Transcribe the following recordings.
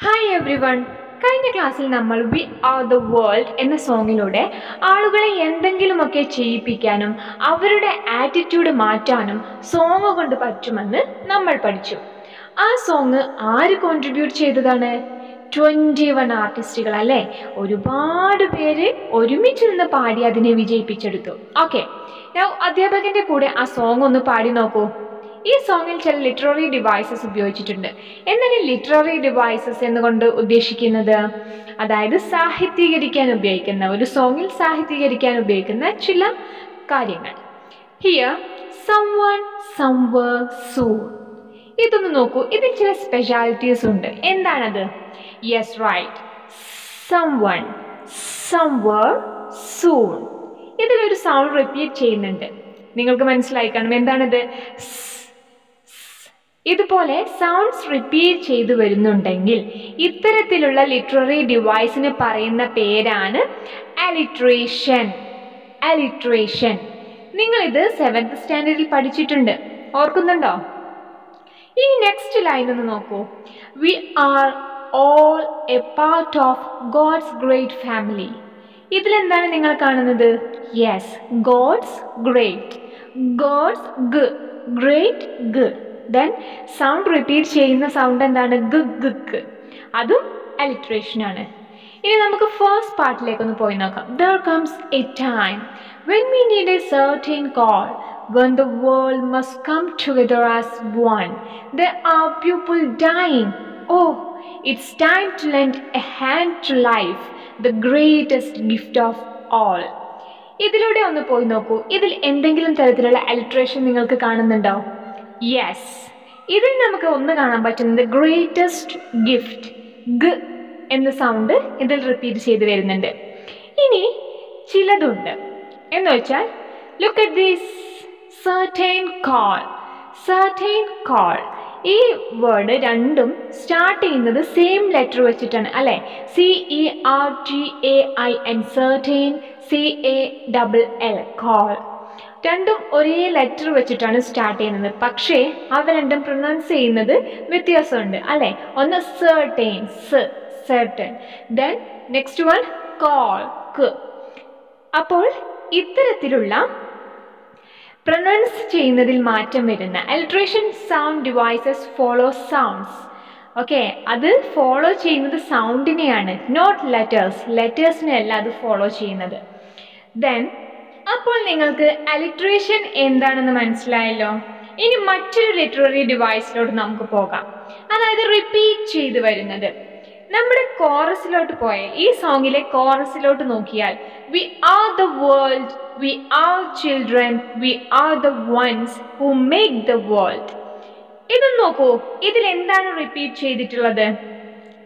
Hi every one. കഴിഞ്ഞ ക്ലാസ്സിൽ നമ്മൾ വി ആർ ദ വേൾഡ് എന്ന സോങ്ങിലൂടെ ആളുകളെ എന്തെങ്കിലുമൊക്കെ ചെയ്യിപ്പിക്കാനും അവരുടെ ആറ്റിറ്റ്യൂഡ് മാറ്റാനും സോങ് കൊണ്ട് പറ്റുമെന്ന് നമ്മൾ പഠിച്ചു. ആ സോങ് ആര് കോൺട്രിബ്യൂട്ട് ചെയ്തതാണ്? 21 ആർട്ടിസ്റ്റുകൾ അല്ലേ? ഒരുപാട് പേര് ഒരുമിച്ച് നിന്ന് പാടി അതിനെ വിജയിപ്പിച്ചെടുത്തു. ഓക്കെ, അധ്യാപകന്റെ കൂടെ ആ സോങ് ഒന്ന് പാടി നോക്കൂ. ഈ സോങ്ങിൽ ചില ലിറ്റററി ഡിവൈസസ് ഉപയോഗിച്ചിട്ടുണ്ട്. എന്താണ് ലിറ്റററി ഡിവൈസസ് എന്നുകൊണ്ട് ഉദ്ദേശിക്കുന്നത്? അതായത് സാഹിത്യീകരിക്കാൻ ഉപയോഗിക്കുന്ന, ഒരു സോങ്ങിൽ സാഹിത്യീകരിക്കാൻ ഉപയോഗിക്കുന്ന ചില കാര്യങ്ങൾ. Here someone, somewhere, soon. ഇതൊന്ന് നോക്കൂ, ഇതിൽ ചില സ്പെഷ്യാലിറ്റീസ് ഉണ്ട്. എന്താണത്? Yes, right. Someone, somewhere, soon. ഇതിലൊരു സൗണ്ട് റിപ്പീറ്റ് ചെയ്യുന്നുണ്ട്. നിങ്ങൾക്ക് മനസ്സിലായി കാണും എന്താണത്. ഇതുപോലെ സൗണ്ട്സ് റിപ്പീറ്റ് ചെയ്തു വരുന്നുണ്ടെങ്കിൽ ഇത്തരത്തിലുള്ള ലിറ്റററി ഡിവൈസിന് പറയുന്ന പേരാണ് അലിട്രേഷൻ. അലിട്രേഷൻ നിങ്ങളിത് 7th സ്റ്റാൻഡേർഡിൽ പഠിച്ചിട്ടുണ്ട്, ഓർക്കുന്നുണ്ടോ? ഇനി നെക്സ്റ്റ് ലൈൻ ഒന്ന് നോക്കൂ. We are all a part of God's great family. ഇതിലെന്താണ് നിങ്ങൾ കാണുന്നത്? Yes, God's great. ഗോഡ്സ് ഗ, ഗ്രേറ്റ് ഗ. ദെൻ സൗണ്ട് റിപ്പീറ്റ് ചെയ്യുന്ന സൗണ്ട് എന്താണ്? ഗ, ഗ. അതും അലിട്രേഷൻ ആണ്. ഇനി നമുക്ക് ഫസ്റ്റ് പാർട്ടിലേക്കൊന്ന് പോയി നോക്കാം. There comes a time when we need a certain call, when the world must come together as one. There are people dying. Oh, it's time to lend a hand to life, the greatest gift of all. ഇതിലൂടെ ഒന്ന് പോയി നോക്കൂ. ഇതിൽ എന്തെങ്കിലും തരത്തിലുള്ള alliteration നിങ്ങൾക്ക് കാണുന്നുണ്ടോ? Yes, ഇതിൽ നമുക്ക് ഒന്ന് കാണാൻ പറ്റുന്നത് ഗ്രേറ്റസ്റ്റ് ഗിഫ്റ്റ്. ഗ എന്ന സൗണ്ട് ഇതിൽ റിപ്പീറ്റ് ചെയ്ത് വരുന്നുണ്ട്. ഇനി ചിലതുണ്ട് എന്ന് വെച്ചാൽ look at this certain call. Certain call, ഈ വേർഡ് രണ്ടും സ്റ്റാർട്ട് ചെയ്യുന്നത് സെയിം ലെറ്റർ വെച്ചിട്ടാണ് അല്ലേ? CERTAIN, certain, CALL, call. രണ്ടും ഒരേ ലെറ്റർ വെച്ചിട്ടാണ് സ്റ്റാർട്ട് ചെയ്യുന്നത്. പക്ഷേ അവ രണ്ടും പ്രൊനൗൺസ് ചെയ്യുന്നത് വ്യത്യാസമുണ്ട് അല്ലേ? ഒന്ന് certain, certain. Then next one call, ക. അപ്പോൾ ഇത്തരത്തിലുള്ള പ്രൊനൗൺസ് ചെയ്യുന്നതിൽ മാറ്റം വരുന്ന alliteration sound devices follow sounds. Okay, അത് ഫോളോ ചെയ്യുന്നത് സൗണ്ടിനെയാണ്, നോട്ട് ലെറ്റേഴ്സ്. ലെറ്റേഴ്സിനെ അല്ല അത് ഫോളോ ചെയ്യുന്നത്. ദെൻ അപ്പോൾ നിങ്ങൾക്ക് അലിട്രേഷൻ എന്താണെന്ന് മനസ്സിലായല്ലോ. ഇനി മറ്റൊരു ലിറ്റററി ഡിവൈസിലോട്ട് നമുക്ക് പോകാം, അതായത് റിപ്പീറ്റ് ചെയ്ത് വരുന്നത്. നമ്മുടെ കോറസിലോട്ട് പോയാൽ, ഈ സോങ്ങിലെ കോറസിലോട്ട് നോക്കിയാൽ, we are the world, we are children, we are the ones who make the world. ഇതൊന്ന് നോക്കൂ, ഇതിൽ എന്താണ് റിപ്പീറ്റ് ചെയ്തിട്ടുള്ളത്?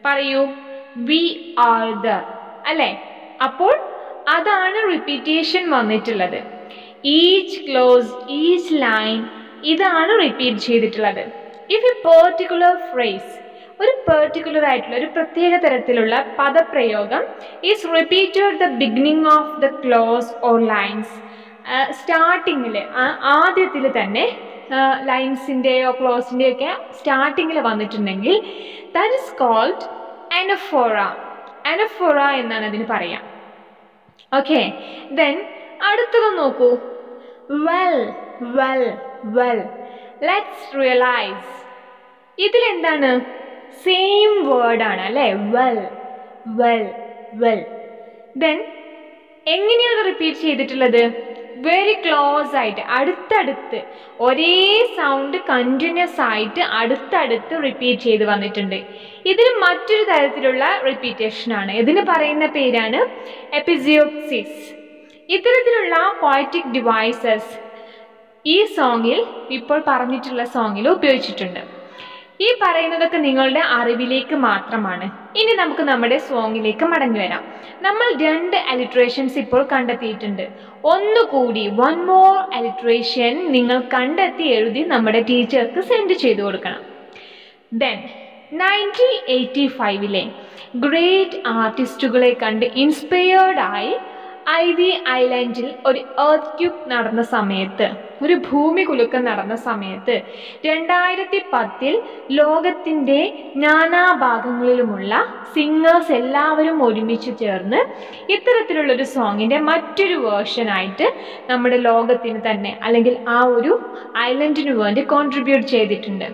പറയൂ. വി ആർ ദ അല്ലേ? അപ്പോൾ അതാണ് റിപ്പീറ്റേഷൻ വന്നിട്ടുള്ളത്. ഈച്ച് ക്ലോസ്, ഈച്ച് ലൈൻ, ഇതാണ് റിപ്പീറ്റ് ചെയ്തിട്ടുള്ളത്. ഇഫ് എ പെർട്ടിക്കുലർ ഫ്രേസ്, ഒരു പെർട്ടിക്കുലർ ആയിട്ടുള്ള ഒരു പ്രത്യേക തരത്തിലുള്ള പദപ്രയോഗം is repeated the beginning of the clause or lines, സ്റ്റാർട്ടിങ്ങിൽ ആദ്യത്തിൽ തന്നെ ലൈൻസിൻ്റെയോ ക്ലോസിൻ്റെയോ ഒക്കെ സ്റ്റാർട്ടിങ്ങിൽ വന്നിട്ടുണ്ടെങ്കിൽ that is called anaphora. Anaphora എന്നാണ് അതിന് പറയാം. ഓക്കെ, ദെൻ അടുത്തത് നോക്കൂ. Well, well, well. Let's realise. ഇതിലെന്താണ്? സെയിം വേർഡാണ് അല്ലേ? Well, well, well. ദെൻ എങ്ങനെയാണ് റിപ്പീറ്റ് ചെയ്തിട്ടുള്ളത്? വെരി ക്ലോസ് ആയിട്ട്, അടുത്തടുത്ത്, ഒരേ സൗണ്ട് കണ്ടിന്യൂസ് ആയിട്ട് അടുത്തടുത്ത് റിപ്പീറ്റ് ചെയ്ത് വന്നിട്ടുണ്ട്. ഇതിന് മറ്റൊരു തരത്തിലുള്ള റിപ്പീറ്റേഷൻ ആണ്. ഇതിന് പറയുന്ന പേരാണ് എപ്പിസിയോക്സിസ്. ഇത്തരത്തിലുള്ള പോയറ്റിക് ഡിവൈസസ് ഈ സോങ്ങിൽ, ഇപ്പോൾ പറഞ്ഞിട്ടുള്ള സോങ്ങിൽ ഉപയോഗിച്ചിട്ടുണ്ട്. ഈ പറയുന്നതൊക്കെ നിങ്ങളുടെ അറിവിലേക്ക് മാത്രമാണ്. ഇനി നമുക്ക് നമ്മുടെ സോങ്ങിലേക്ക് മടങ്ങി വരാം. നമ്മൾ 2 അലിട്രേഷൻസ് ഇപ്പോൾ കണ്ടെത്തിയിട്ടുണ്ട്. ഒന്നുകൂടി, വൺ മോർ അലിട്രേഷൻ നിങ്ങൾ കണ്ടെത്തി എഴുതി നമ്മുടെ ടീച്ചർക്ക് സെൻഡ് ചെയ്തു കൊടുക്കണം. ദെൻ 1985 ഗ്രേറ്റ് ആർട്ടിസ്റ്റുകളെ കണ്ട് ഇൻസ്പയർഡ് ആയി ഐദി ഐലൻഡിൽ ഒരു എർത്ത്ക്വേക്ക് നടന്ന സമയത്ത്, ഒരു ഭൂമി കുലുക്കം നടന്ന സമയത്ത് 2010 ലോകത്തിൻ്റെ നാനാഭാഗങ്ങളിലുമുള്ള സിംഗേഴ്സ് എല്ലാവരും ഒരുമിച്ച് ചേർന്ന് ഇത്തരത്തിലുള്ളൊരു സോങ്ങിൻ്റെ മറ്റൊരു വേർഷനായിട്ട് നമ്മുടെ ലോകത്തിന് തന്നെ അല്ലെങ്കിൽ ആ ഒരു ഐലൻഡിന് വേണ്ടി കോൺട്രിബ്യൂട്ട് ചെയ്തിട്ടുണ്ട്.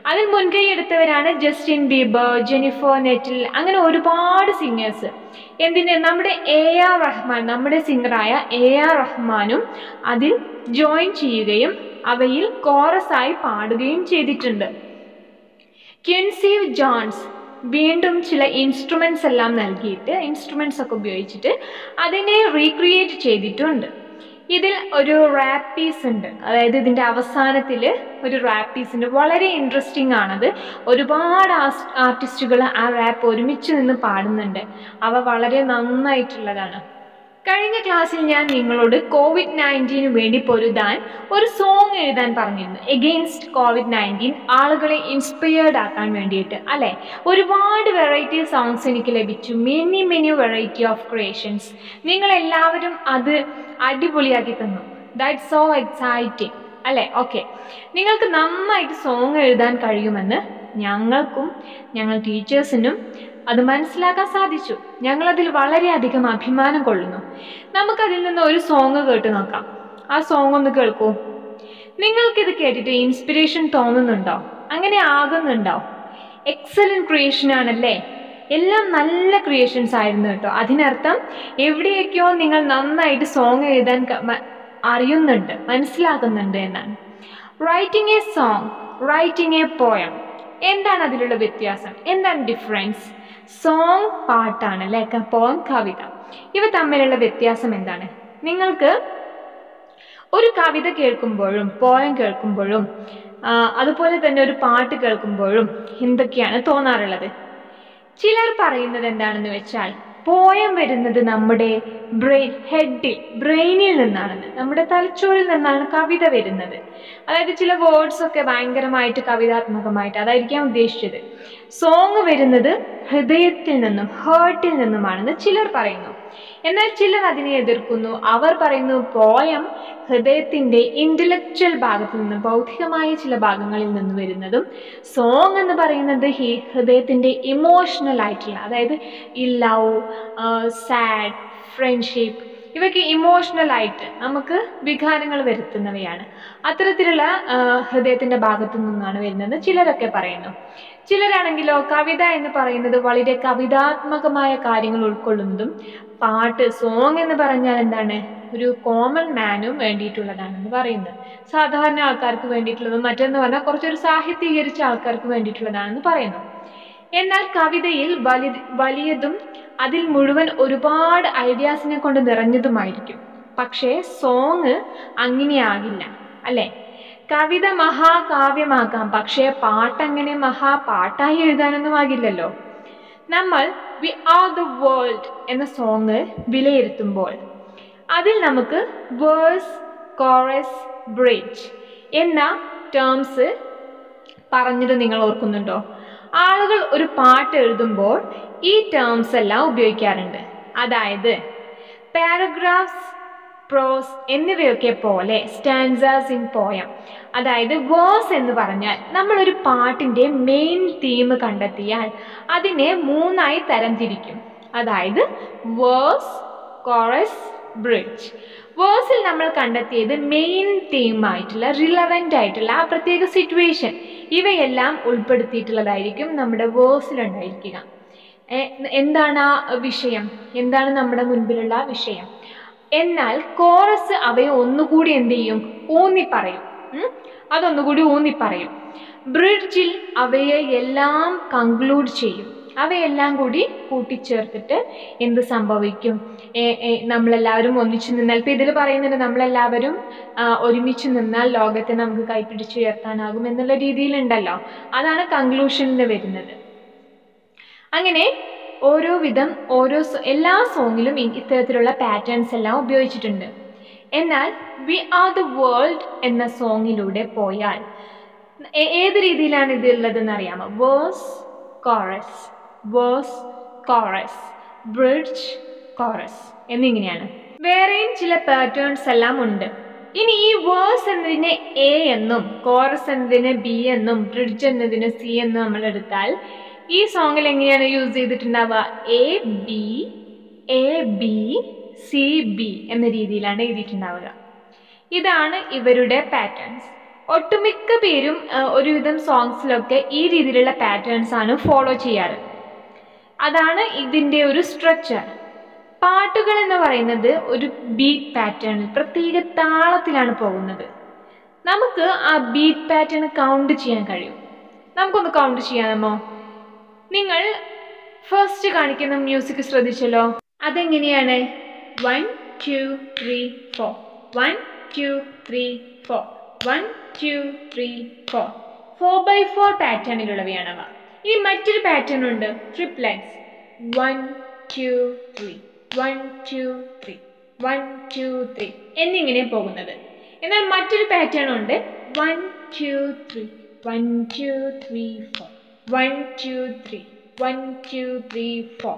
അതിൽ മുൻകൈ എടുത്തവരാണ് ജസ്റ്റിൻ ബീബർ, ജെനിഫർ നെറ്റിൽ, അങ്ങനെ ഒരുപാട് സിംഗേഴ്സ്. നമ്മുടെ AR റഹ്മാൻ, നമ്മുടെ സിംഗറായ AR റഹ്മാനും അതിൽ ജോയിൻ ചെയ്യുകയും അവയിൽ കോറസായി പാടുകയും ചെയ്തിട്ടുണ്ട്. ക്വിൻസി ജോൺസ് വീണ്ടും ചില ഇൻസ്ട്രുമെൻറ്റ്സ് എല്ലാം നൽകിയിട്ട്, ഇൻസ്ട്രുമെൻറ്റ്സ് ഒക്കെ ഉപയോഗിച്ചിട്ട് അതിനെ റീക്രിയേറ്റ് ചെയ്തിട്ടുണ്ട്. ഇതിൽ ഒരു റാപ്പ് പീസ് ഉണ്ട്, അതായത് ഇതിൻ്റെ അവസാനത്തിൽ ഒരു റാപ്പ് പീസ് ഉണ്ട്. വളരെ ഇൻട്രസ്റ്റിംഗ് ആണത്. ഒരുപാട് ആർട്ടിസ്റ്റുകൾ ആ റാപ്പ് ഒരുമിച്ച് നിന്ന് പാടുന്നുണ്ട്. അവ വളരെ നന്നായിട്ടുള്ളതാണ്. കഴിഞ്ഞ ക്ലാസ്സിൽ ഞാൻ നിങ്ങളോട് COVID-19 വേണ്ടി പൊരുതാൻ ഒരു സോങ് എഴുതാൻ പറഞ്ഞിരുന്നു. എഗെയിൻസ്റ്റ് COVID-19 ആളുകളെ ഇൻസ്പയർഡ് ആക്കാൻ വേണ്ടിയിട്ട്, അല്ലേ? ഒരുപാട് വെറൈറ്റി സോങ്സ് എനിക്ക് ലഭിച്ചു. Many variety of creations. നിങ്ങളെല്ലാവരും അത് അടിപൊളിയാക്കി തന്നു. ദാറ്റ്സ് സോ എക്സൈറ്റിംഗ്, അല്ലേ? ഓക്കെ, നിങ്ങൾക്ക് നന്നായിട്ട് സോങ് എഴുതാൻ കഴിയുമെന്ന് ഞങ്ങൾക്കും ഞങ്ങൾ ടീച്ചേഴ്സിനും അത് മനസ്സിലാക്കാൻ സാധിച്ചു. ഞങ്ങളതിൽ വളരെയധികം അഭിമാനം കൊള്ളുന്നു. നമുക്കതിൽ നിന്ന് ഒരു സോങ് കേട്ട് നോക്കാം. ആ സോങ് ഒന്ന് കേൾക്കൂ. നിങ്ങൾക്കിത് കേട്ടിട്ട് ഇൻസ്പിറേഷൻ തോന്നുന്നുണ്ടോ? അങ്ങനെ ആകുന്നുണ്ടോ? എക്സലൻറ്റ് ക്രിയേഷൻ ആണല്ലേ? എല്ലാം നല്ല ക്രിയേഷൻസ് ആയിരുന്നു കേട്ടോ. അതിനർത്ഥം എവിടെയൊക്കെയോ നിങ്ങൾ നന്നായിട്ട് സോങ് എഴുതാൻ അറിയുന്നുണ്ട്, മനസ്സിലാക്കുന്നുണ്ട് എന്നാണ്. Writing A song, writing A poem, എന്താണ് അതിലുള്ള വ്യത്യാസം? എന്താണ് ഡിഫറൻസ്? സോങ് പാട്ടാണ്, ലൈക്ക് പോയം കവിത. ഇവ തമ്മിലുള്ള വ്യത്യാസം എന്താണ്? നിങ്ങൾക്ക് ഒരു കവിത കേൾക്കുമ്പോഴും പോയം കേൾക്കുമ്പോഴും അതുപോലെ തന്നെ ഒരു പാട്ട് കേൾക്കുമ്പോഴും എന്തൊക്കെയാണ് തോന്നാറുള്ളത്? ചിലർ പറയുന്നത് എന്താണെന്ന് വെച്ചാൽ, പോയം വരുന്നത് നമ്മുടെ ബ്രെയിനിൽ നിന്നാണെന്ന്, നമ്മുടെ തലച്ചോറിൽ നിന്നാണ് കവിത വരുന്നത്. അതായത് ചില വേർഡ്സ് ഒക്കെ ഭയങ്കരമായിട്ട് കവിതാത്മകമായിട്ട്, അതായിരിക്കാം ഉദ്ദേശിച്ചത്. സോങ് വരുന്നത് ഹൃദയത്തിൽ നിന്നും, ഹേർട്ടിൽ നിന്നുമാണെന്ന് ചിലർ പറയുന്നു. എന്നാൽ ചിലർ അതിനെ എതിർക്കുന്നു. അവർ പറയുന്നു പോയം ഹൃദയത്തിൻ്റെ ഇൻ്റലക്ച്വൽ ഭാഗത്തു നിന്ന്, ബൗദ്ധികമായ ചില ഭാഗങ്ങളിൽ നിന്ന് വരുന്നതും, സോങ് എന്ന് പറയുന്നത് ഹൃദയത്തിൻ്റെ ഇമോഷണൽ ആയിട്ടുള്ള, അതായത് ഈ ലവ്, സാഡ്, ഫ്രണ്ട്ഷിപ്പ്, ഇവയ്ക്ക് ഇമോഷണലായിട്ട് നമുക്ക് വികാരങ്ങൾ വരുത്തുന്നവയാണ്. അത്തരത്തിലുള്ള ഹൃദയത്തിൻ്റെ ഭാഗത്തു നിന്നാണ് വരുന്നത് ചിലരൊക്കെ പറയുന്നു. ചിലരാണെങ്കിലോ കവിത എന്ന് പറയുന്നത് വളരെ കവിതാത്മകമായ കാര്യങ്ങൾ ഉൾക്കൊള്ളുന്നതും, പാട്ട് സോങ് എന്ന് പറഞ്ഞാൽ എന്താണ്, ഒരു കോമൺ മാനും വേണ്ടിയിട്ടുള്ളതാണെന്ന് പറയുന്നത്. സാധാരണ ആൾക്കാർക്ക് വേണ്ടിയിട്ടുള്ളതും, മറ്റെന്ന് പറഞ്ഞാൽ കുറച്ചൊരു സാഹിത്യീകരിച്ച ആൾക്കാർക്ക് വേണ്ടിയിട്ടുള്ളതാണെന്ന് പറയുന്നു. എന്നാൽ കവിതയിൽ വലിയതും അതിൽ മുഴുവൻ ഒരുപാട് ഐഡിയാസിനെ കൊണ്ട് നിറഞ്ഞതുമായിരിക്കും. പക്ഷേ സോങ് അങ്ങനെയാകില്ല, അല്ലേ? കവിത മഹാകാവ്യമാക്കാം, പക്ഷേ പാട്ടങ്ങനെ മഹാപാട്ടായി എഴുതാനൊന്നും ആകില്ലല്ലോ. നമ്മൾ വി ആർ ദ വേൾഡ് എന്ന സോങ് വിലയിരുത്തുമ്പോൾ അതിൽ നമുക്ക് വേഴ്സ്, കോറസ്, ബ്രിഡ്ജ് എന്ന ടേംസ് പറഞ്ഞത് നിങ്ങൾ ഓർക്കുന്നുണ്ടോ? ആളുകൾ ഒരു പാട്ട് എഴുതുമ്പോൾ ഈ ടേംസ് എല്ലാം ഉപയോഗിക്കാറുണ്ട്. അതായത് പാരഗ്രാഫ്സ്, പ്രോസ് എന്നിവയൊക്കെ പോലെ സ്റ്റാൻസാസ് ഇൻ പോയം. അതായത് വേഴ്സ് എന്ന് പറഞ്ഞാൽ നമ്മളൊരു പാട്ടിൻ്റെ മെയിൻ തീം കണ്ടെത്തിയാൽ അതിനെ 3ആയി തരംതിരിക്കും. അതായത് വേഴ്സ്, കോറസ്, ബ്രിഡ്ജ്. വേഴ്സിൽ നമ്മൾ കണ്ടെത്തിയത് മെയിൻ തീമായിട്ടുള്ള, റിലവൻ്റ് ആയിട്ടുള്ള ആ പ്രത്യേക സിറ്റുവേഷൻ, ഇവയെല്ലാം ഉൾപ്പെടുത്തിയിട്ടുള്ളതായിരിക്കും നമ്മുടെ വേഴ്സിലുണ്ടായിരിക്കുക. എന്താണ് ആ വിഷയം, എന്താണ് നമ്മുടെ മുൻപിലുള്ള വിഷയം. എന്നാൽ കോറസ് അവയെ ഒന്നുകൂടി എന്ത് ചെയ്യും, ഊന്നിപ്പറയും. അതൊന്നുകൂടി ഊന്നിപ്പറയും. ബ്രിഡ്ജിൽ അവയെ എല്ലാം കൺക്ലൂഡ് ചെയ്യും. അവയെല്ലാം കൂടി കൂട്ടിച്ചേർത്തിട്ട് എന്ത് സംഭവിക്കും, നമ്മളെല്ലാവരും ഒന്നിച്ചു നിന്നാൽ, ഇപ്പം ഇതിൽ പറയുന്നുണ്ട് നമ്മളെല്ലാവരും ഒരുമിച്ച് നിന്നാൽ ലോകത്തെ നമുക്ക് കൈപ്പിടിച്ചുയർത്താനാകും എന്നുള്ള രീതിയിലുണ്ടല്ലോ. അതാണ് കൺക്ലൂഷനിൽ വരുന്നത്. അങ്ങനെ എല്ലാ സോങ്ങിലും ഇത്തരത്തിലുള്ള പാറ്റേൺസ് എല്ലാം ഉപയോഗിച്ചിട്ടുണ്ട്. എന്നാൽ വി ആർ ദ വേൾഡ് എന്ന സോങ്ങിലൂടെ പോയാൽ ഏത് രീതിയിലാണ് ഇതുള്ളതെന്ന് അറിയാമോ? Verse, chorus, verse, chorus, bridge, chorus എന്നിങ്ങനെയാണ്. വേറെയും ചില പാറ്റേൺസ് എല്ലാം ഉണ്ട്. ഇനി ഈ വേഴ്സ് എന്നതിനെ എ എന്നും കോറസ് എന്നതിനെ ബി എന്നും ബ്രിഡ്ജ് എന്നതിന് സി എന്നും നമ്മൾ എടുത്താൽ ഈ സോങ്ങിൽ എങ്ങനെയാണ് യൂസ് ചെയ്തിട്ടുണ്ടാവുക? എ ബി സി ബി എന്ന രീതിയിലാണ് എഴുതിയിട്ടുണ്ടാവുക. ഇതാണ് ഇവരുടെ പാറ്റേൺസ്. ഒട്ടുമിക്ക പേരും ഒരുവിധം സോങ്സിലൊക്കെ ഈ രീതിയിലുള്ള പാറ്റേൺസ് ആണ് ഫോളോ ചെയ്യാറ്. അതാണ് ഇതിൻ്റെ ഒരു സ്ട്രക്ചർ. പാട്ടുകൾ എന്ന് പറയുന്നത് ഒരു ബീറ്റ് പാറ്റേണിൽ പ്രത്യേക താളത്തിലാണ് പോകുന്നത്. നമുക്ക് ആ ബീറ്റ് പാറ്റേൺ കൗണ്ട് ചെയ്യാൻ കഴിയും. നമുക്കൊന്ന് കൗണ്ട് ചെയ്യാമോ? നിങ്ങൾ ഫസ്റ്റ് കാണിക്കുന്ന മ്യൂസിക് ശ്രദ്ധിച്ചല്ലോ, അതെങ്ങനെയാണ്? 1 2 3 4 1 2 3 4 1 2 3 4 4x4 പാറ്റേണിലുള്ളവയാണവ. ഇനി മറ്റൊരു പാറ്റേൺ ഉണ്ട്, ട്രിപ്ലെറ്റ്സ്. 1 2 3 1 2 3 1 2 3 എന്നിങ്ങനെ പോകുന്നത്. എന്നാൽ മറ്റൊരു പാറ്റേൺ ഉണ്ട്, 1 2 3 1 2 3 4 1 2 3 1 2 3 4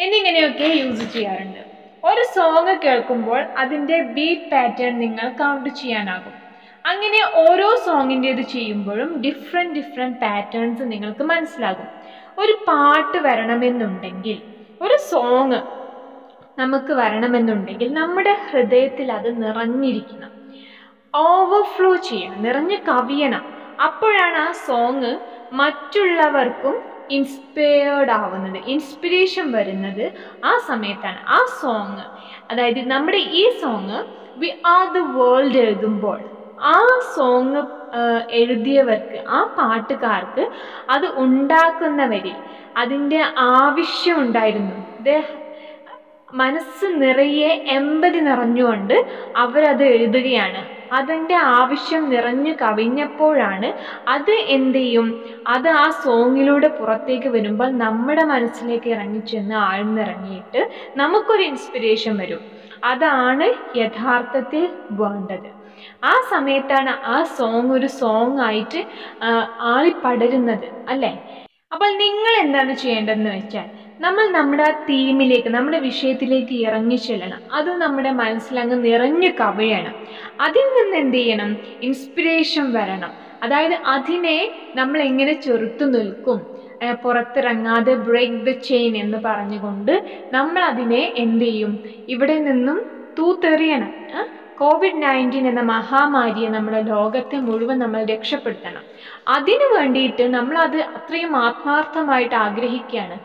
എന്നിങ്ങനെയൊക്കെ യൂസ് ചെയ്യാറുണ്ട്. ഒരു സോങ് കേൾക്കുമ്പോൾ അതിൻ്റെ ബീറ്റ് പാറ്റേൺ നിങ്ങൾ കൗണ്ട് ചെയ്യാനാകും. അങ്ങനെ ഓരോ സോങ്ങിൻ്റേത് ചെയ്യുമ്പോഴും ഡിഫറെൻറ്റ് പാറ്റേൺസ് നിങ്ങൾക്ക് മനസ്സിലാകും. ഒരു പാട്ട് വരണമെന്നുണ്ടെങ്കിൽ, ഒരു സോങ് നമുക്ക് വരണമെന്നുണ്ടെങ്കിൽ നമ്മുടെ ഹൃദയത്തിൽ അത് നിറഞ്ഞിരിക്കണം, ഓവർഫ്ലോ ചെയ്യണം, നിറഞ്ഞ് കവിയണം. അപ്പോഴാണ് ആ സോങ് മറ്റുള്ളവർക്കും ഇൻസ്പയർഡ് ആവുന്നത്, ഇൻസ്പിറേഷൻ വരുന്നത് ആ സമയത്താണ്. ആ സോങ്, അതായത് നമ്മുടെ ഈ song we are the world എഴുതുമ്പോൾ ആ സോങ് എഴുതിയവർക്ക്, ആ പാട്ടുകാർക്ക്, അത് ഉണ്ടാക്കുന്നവരിൽ അതിൻ്റെ ആവശ്യമുണ്ടായിരുന്നു. മനസ്സ് നിറയെ എമ്പതി നിറഞ്ഞുകൊണ്ട് അവരത് എഴുതുകയാണ്. അതിൻ്റെ ആവശ്യം നിറഞ്ഞു കവിഞ്ഞപ്പോഴാണ് അത് എന്ത് ചെയ്യും, അത് ആ സോങ്ങിലൂടെ പുറത്തേക്ക് വരുമ്പോൾ നമ്മുടെ മനസ്സിലേക്ക് ഇറങ്ങിച്ചെന്ന് ആഴ്ന്നിറങ്ങിയിട്ട് നമുക്കൊരു ഇൻസ്പിറേഷൻ വരും. അതാണ് യഥാർത്ഥത്തിൽ വേണ്ടത്. ആ സമയത്താണ് ആ സോങ് ഒരു സോങ് ആയിട്ട് ആളിപ്പടരുന്നത്, അല്ലേ? അപ്പോൾ നിങ്ങൾ എന്താണ് ചെയ്യേണ്ടതെന്ന് വെച്ചാൽ, നമ്മൾ നമ്മുടെ തീമിലേക്ക്, നമ്മുടെ വിഷയത്തിലേക്ക് ഇറങ്ങിച്ചെല്ലണം. അത് നമ്മുടെ മനസ്സിലങ്ങ് നിറഞ്ഞു കവിയണം. അതിൽ നിന്ന് എന്ത് ചെയ്യണം? ഇൻസ്പിറേഷൻ വരണം. അതായത് അതിനെ നമ്മൾ എങ്ങനെ ചെറുത്തു നിൽക്കും, പുറത്തിറങ്ങാതെ ബ്രേക്ക് ദ ചെയിൻ എന്ന് പറഞ്ഞുകൊണ്ട് നമ്മൾ അതിനെ എന്ത് ചെയ്യും? ഇവിടെ നിന്നും തൂത്തെറിയണം. COVID-19 എന്ന മഹാമാരിയെ നമ്മുടെ ലോകത്തെ മുഴുവൻ നമ്മൾ രക്ഷപ്പെടുത്തണം. അതിനു വേണ്ടിയിട്ട് നമ്മളത് അത്രയും ആത്മാർത്ഥമായിട്ട് ആഗ്രഹിക്കുകയാണ്,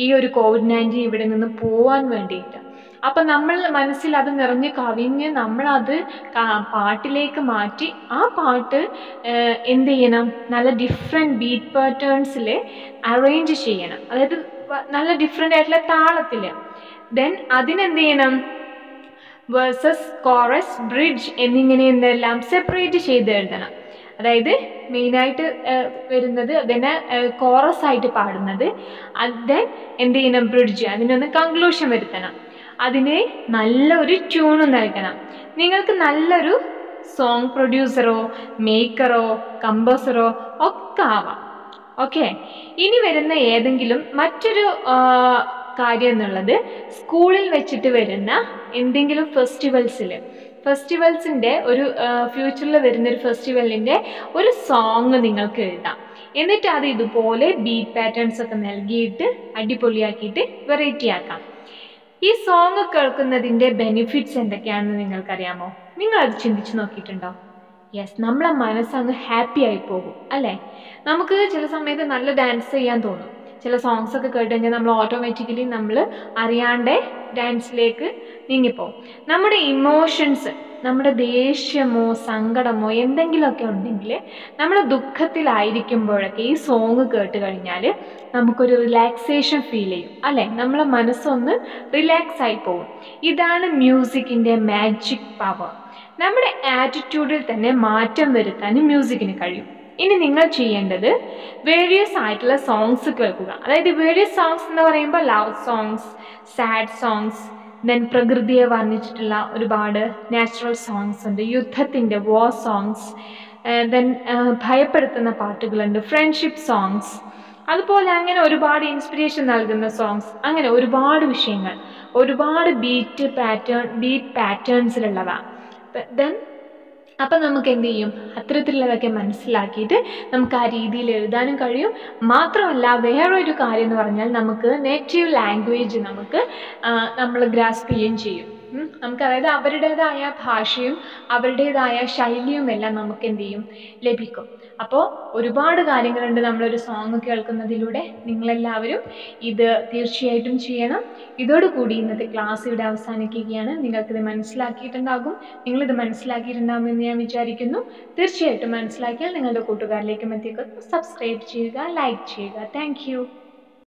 ഈ ഒരു COVID-19 ഇവിടെ നിന്ന് പോവാൻ വേണ്ടിയിട്ട്. അപ്പം നമ്മൾ മനസ്സിൽ അത് നിറഞ്ഞ് കവിഞ്ഞ് നമ്മളത് പാട്ടിലേക്ക് മാറ്റി ആ പാട്ട് എന്ത് ചെയ്യണം? നല്ല ഡിഫറെൻറ്റ് ബീറ്റ് പാറ്റേൺസിൽ അറേഞ്ച് ചെയ്യണം. അതായത് നല്ല ഡിഫറെൻ്റ് ആയിട്ടുള്ള താളത്തിൽ. ദെൻ അതിനെന്ത് ചെയ്യണം? വേഴ്സസ്, കോറസ്, ബ്രിഡ്ജ് എന്നിങ്ങനെ എന്തെല്ലാം സെപ്പറേറ്റ് ചെയ്ത് എഴുതണം. അതായത് മെയിനായിട്ട് വരുന്നത് അതിനെ കോറസ് ആയിട്ട് പാടുന്നത്, ദെൻ എന്ത് ചെയ്യണം? ബ്രിഡ്ജ്, അതിനൊന്ന് കൺക്ലൂഷൻ വരുത്തണം. അതിന് നല്ലൊരു ട്യൂണ് നൽകണം. നിങ്ങൾക്ക് നല്ലൊരു സോങ് പ്രൊഡ്യൂസറോ മേക്കറോ കമ്പോസറോ ഒക്കെ ആവാം. ഓക്കെ, ഇനി വരുന്ന ഏതെങ്കിലും മറ്റൊരു കാര്യം എന്നുള്ളത്, സ്കൂളിൽ വെച്ചിട്ട് വരുന്ന എന്തെങ്കിലും ഫെസ്റ്റിവൽസിൻ്റെ ഒരു ഫ്യൂച്ചറിൽ വരുന്നൊരു ഫെസ്റ്റിവലിൻ്റെ ഒരു സോങ് നിങ്ങൾക്ക് എഴുതാം. എന്നിട്ട് അത് ഇതുപോലെ ബീറ്റ് പാറ്റേൺസ് ഒക്കെ നൽകിയിട്ട് അടിപൊളിയാക്കിയിട്ട് വെറൈറ്റി ആക്കാം. ഈ സോങ് കേൾക്കുന്നതിൻ്റെ ബെനിഫിറ്റ്സ് എന്തൊക്കെയാണെന്ന് നിങ്ങൾക്കറിയാമോ? നിങ്ങളത് ചിന്തിച്ച് നോക്കിയിട്ടുണ്ടോ? യെസ്, നമ്മളെ മനസ്സങ്ങ് ഹാപ്പി ആയി പോകും, അല്ലേ? നമുക്ക് ചില സമയത്ത് നല്ല ഡാൻസ് ചെയ്യാൻ തോന്നും. ചില സോങ്സ് ഒക്കെ കേട്ട് കഴിഞ്ഞാൽ നമ്മൾ ഓട്ടോമാറ്റിക്കലി നമ്മൾ അറിയാണ്ട് ഡാൻസിലേക്ക് നീങ്ങിപ്പോവും. നമ്മുടെ ഇമോഷൻസ്, നമ്മുടെ ദേഷ്യമോ സങ്കടമോ എന്തെങ്കിലുമൊക്കെ ഉണ്ടെങ്കിൽ, നമ്മൾ ദുഃഖത്തിലായിരിക്കുമ്പോഴൊക്കെ ഈ സോങ് കേട്ട് കഴിഞ്ഞാൽ നമുക്കൊരു റിലാക്സേഷൻ ഫീൽ ചെയ്യും, അല്ലേ? നമ്മളെ മനസ്സൊന്ന് റിലാക്സ് ആയി പോകും. ഇതാണ് മ്യൂസിക്കിൻ്റെ മാജിക് പവർ. നമ്മുടെ ആറ്റിറ്റ്യൂഡിൽ തന്നെ മാറ്റം വരുത്താനും മ്യൂസിക്കിന് കഴിയും. ഇനി നിങ്ങൾ ചെയ്യേണ്ടത് വേരിയസ് ആയിട്ടുള്ള സോങ്സ് കേൾക്കുക. അതായത് വേരിയസ് സോങ്സ് എന്ന് പറയുമ്പോൾ love songs, sad songs, then പ്രകൃതിയെ വർണ്ണിച്ചിട്ടുള്ള ഒരുപാട് നാച്ചുറൽ സോങ്സ് ഉണ്ട്, യുദ്ധത്തിൻ്റെ സോങ്സ്, ദെൻ ഭയപ്പെടുത്തുന്ന പാട്ടുകളുണ്ട്, ഫ്രണ്ട്ഷിപ്പ് സോങ്സ്. അതുപോലെ അങ്ങനെ ഒരുപാട് ഇൻസ്പിറേഷൻ നൽകുന്ന സോങ്സ്, അങ്ങനെ ഒരുപാട് വിഷയങ്ങൾ, ഒരുപാട് ബീറ്റ് പാറ്റേൺസിലുള്ളതാണ്. ദെൻ അപ്പം നമുക്ക് എന്ത് ചെയ്യും, അത്തരത്തിലുള്ളതൊക്കെ മനസ്സിലാക്കിയിട്ട് നമുക്ക് ആ രീതിയിൽ എഴുതാനും കഴിയും. മാത്രമല്ല വേറൊരു കാര്യം എന്ന് പറഞ്ഞാൽ നമുക്ക് നേറ്റീവ് ലാംഗ്വേജ് നമ്മൾ ഗ്രാസ്പ് ചെയ്യുകയും ചെയ്യും. നമുക്ക് അതായത് അവരുടേതായ ഭാഷയും അവരുടേതായ ശൈലിയും എല്ലാം നമുക്ക് എന്ത് ചെയ്യും, ലഭിക്കും. അപ്പോൾ ഒരുപാട് കാര്യങ്ങളുണ്ട് നമ്മളൊരു സോങ് കേൾക്കുന്നതിലൂടെ. നിങ്ങളെല്ലാവരും ഇത് തീർച്ചയായിട്ടും ചെയ്യണം. ഇതോടുകൂടി ഇന്നത്തെ ക്ലാസ് ഇവിടെ അവസാനിക്കുകയാണ്. നിങ്ങൾക്കിത് നിങ്ങളിത് മനസ്സിലാക്കിയിട്ടുണ്ടാകുമെന്ന് ഞാൻ വിചാരിക്കുന്നു. തീർച്ചയായിട്ടും മനസ്സിലാക്കിയാൽ നിങ്ങളുടെ കൂട്ടുകാരിലേക്കും എത്തിക്കുക. സബ്സ്ക്രൈബ് ചെയ്യുക, ലൈക്ക് ചെയ്യുക. താങ്ക്